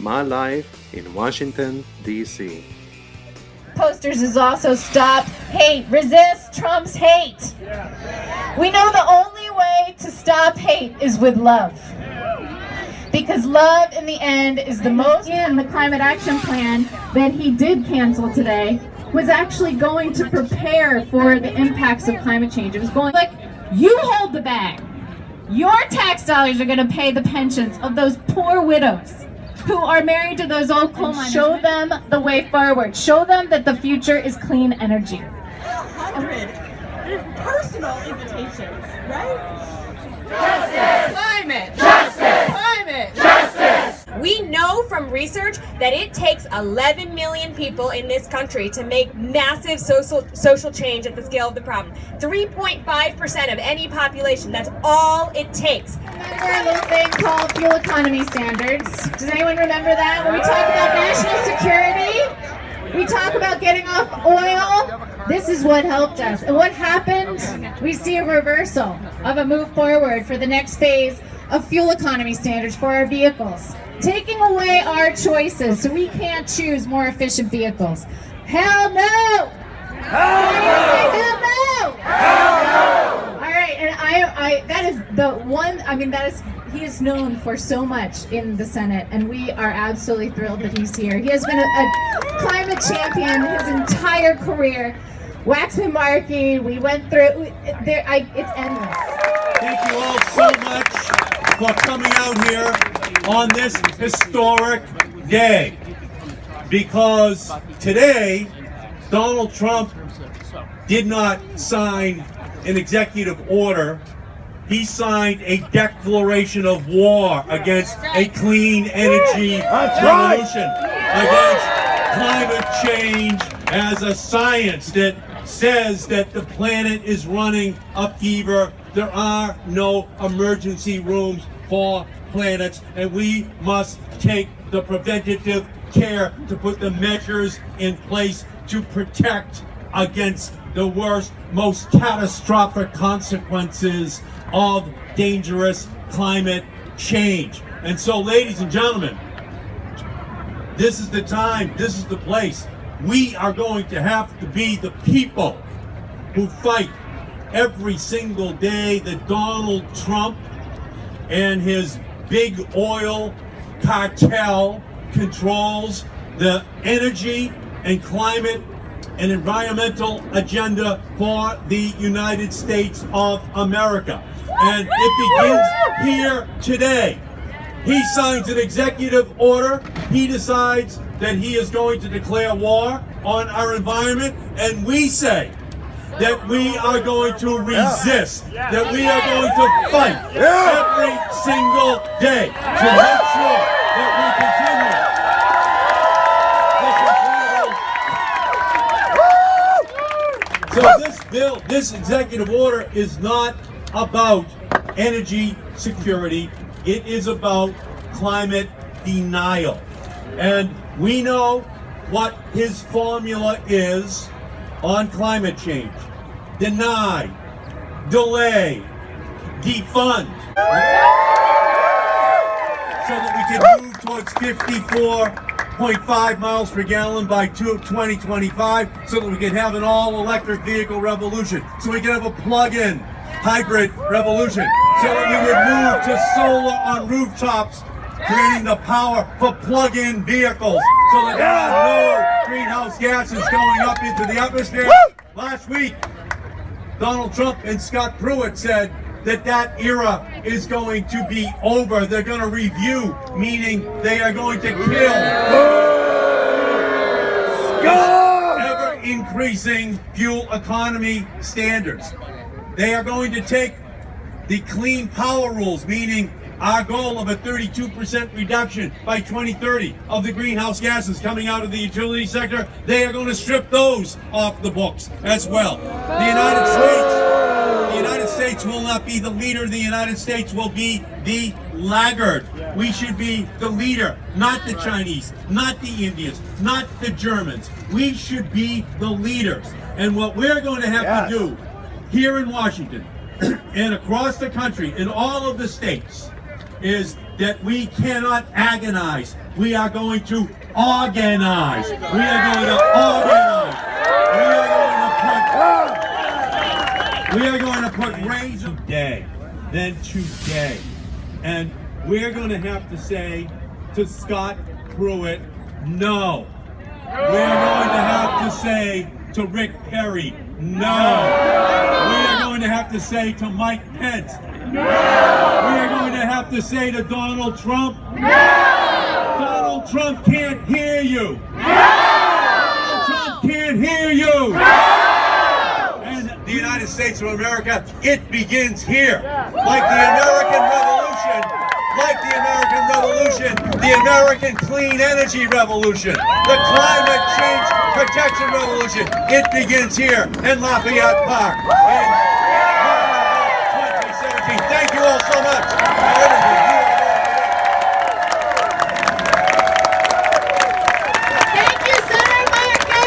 my life in Washington, D.C. Posters is also stop hate, resist Trump's hate. We know the only way to stop hate is with love. Because love in the end is the most. And the climate action plan that he did cancel today was actually going to prepare for the impacts of climate change. It was going like, you hold the bag. Your tax dollars are going to pay the pensions of those poor widows who are married to those old coal miners. Show them the way forward. Show them that the future is clean energy. 100 personal invitations, right? Justice! Climate! Justice! Climate! Justice! We know from research that it takes 11 million people in this country to make massive social change at the scale of the problem. 3.5% of any population, that's all it takes. Remember a little thing called fuel economy standards? Does anyone remember that? When we talk about national security, we talk about getting off oil. This is what helped us. And what happened? We see a reversal of a move forward for the next phase of fuel economy standards for our vehicles. Taking away our choices so we can't choose more efficient vehicles. Hell no! Hell no! Hell no! Hell no! All right, and I that is the one, I mean, that is, he is known for so much in the Senate, and we are absolutely thrilled that he's here. He has been a climate champion his entire career. Waxman Markey, we went through, it's endless. Thank you all so much for coming out here on this historic day, because today Donald Trump did not sign an executive order. He signed a declaration of war against a clean energy revolution, against climate change as a science that says that the planet is running a fever. There are no emergency rooms for planets, and we must take the preventative care to put the measures in place to protect against the worst, most catastrophic consequences of dangerous climate change. And so, ladies and gentlemen, this is the time, this is the place. We are going to have to be the people who fight every single day that Donald Trump and his big oil cartel controls the energy and climate and environmental agenda for the United States of America. And it begins here today. He signs an executive order. He decides that he is going to declare war on our environment, and we say that we are going to resist, that we are going to fight every single day to make sure that we continue. So this bill, this executive order is not about energy security. It is about climate denial. And we know what his formula is on climate change. Deny, delay, defund. So that we can move towards 54.5 miles per gallon by 2025, so that we can have an all-electric vehicle revolution, so we can have a plug-in hybrid revolution, so that we would move to solar on rooftops, creating the power for plug-in vehicles, so that there are no greenhouse gases going up into the atmosphere. Last week, Donald Trump and Scott Pruitt said that that era is going to be over. They're going to review, meaning they are going to kill ever-increasing fuel economy standards. They are going to take the clean power rules, meaning our goal of a 32% reduction by 2030 of the greenhouse gases coming out of the utility sector. They are going to strip those off the books as well. The United States will not be the leader. The United States will be the laggard. We should be the leader, not the Chinese, not the Indians, not the Germans. We should be the leaders. And what we're going to have to do here in Washington and across the country, in all of the states, is that we cannot agonize. We are going to organize. We are going to organize. We are going to put raise today, then today. And we're going to have to say to Scott Pruitt, no. We're going to have to say to Rick Perry, no. We are going to have to say to Mike Pence, no. We are going to have to say to Donald Trump, no. Donald Trump can't hear you. No. Donald Trump can't hear you. No. And the United States of America, it begins here. Like the American Revolution, the American Clean Energy Revolution, the Climate Change Protection Revolution, it begins here in Lafayette Park in 2017. Thank you all so much. Thank you, Senator Markey!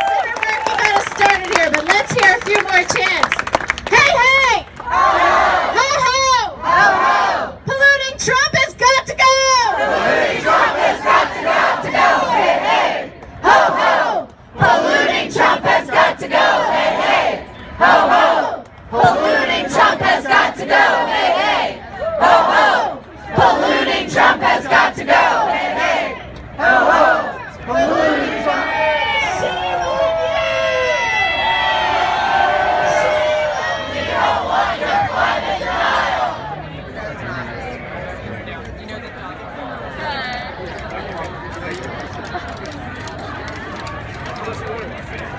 Senator Markey got us started here, but let's hear a few more chants. Hey, hey! Ho, ho! Ho, ho! Polluting Trump has got to go! Polluting Trump has got to go. Hey, hey. Ho, ho! Polluting Trump has got to go. Hey, hey. Ho, ho. Polluting Trump has got to go. Hey, hey. Ho, ho. Polluting Trump has got to go. Hey, hey. Ho, ho. Polluting Trump. We don't want your climate denial.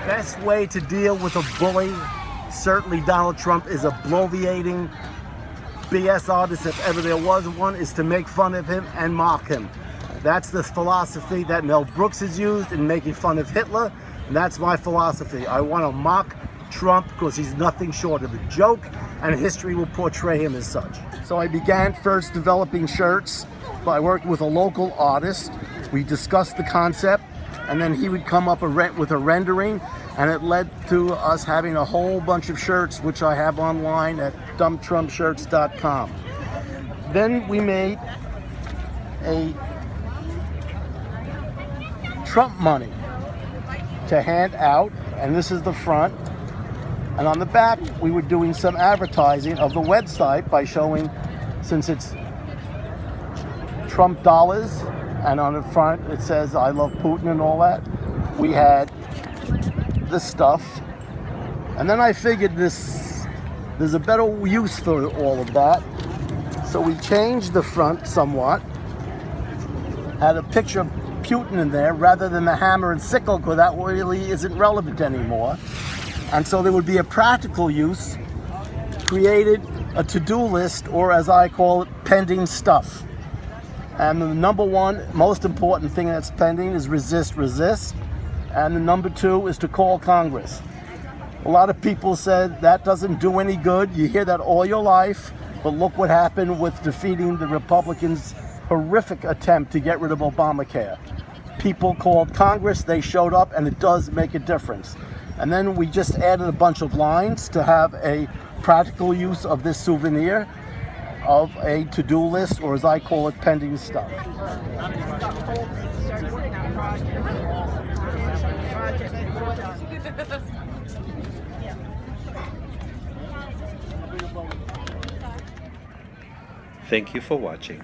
Best way to deal with a bully, certainly Donald Trump is a bloviating BS artist if ever there was one, is to make fun of him and mock him. That's the philosophy that Mel Brooks has used in making fun of Hitler, and that's my philosophy. I want to mock Trump because he's nothing short of a joke, and history will portray him as such. So I began first developing shirts by working with a local artist. We discussed the concept, and then he would come up with a rendering, and it led to us having a whole bunch of shirts, which I have online at dumptrumpshirts.com. Then we made a Trump money to hand out, and this is the front. And on the back, we were doing some advertising of the website by showing, since it's Trump dollars, and on the front it says I love Putin and all that. We had this stuff, and then I figured there's a better use for all of that, so we changed the front somewhat, had a picture of Putin in there rather than the hammer and sickle, because that really isn't relevant anymore. And so there would be a practical use, created a to-do list, or as I call it, pending stuff. And the number one most important thing that's pending is resist, resist. And the number two is to call Congress. A lot of people said that doesn't do any good. You hear that all your life, but look what happened with defeating the Republicans' horrific attempt to get rid of Obamacare. People called Congress, they showed up, and it does make a difference. And then we just added a bunch of lines to have a practical use of this souvenir of a to-do list, or as I call it, pending stuff. Thank you for watching.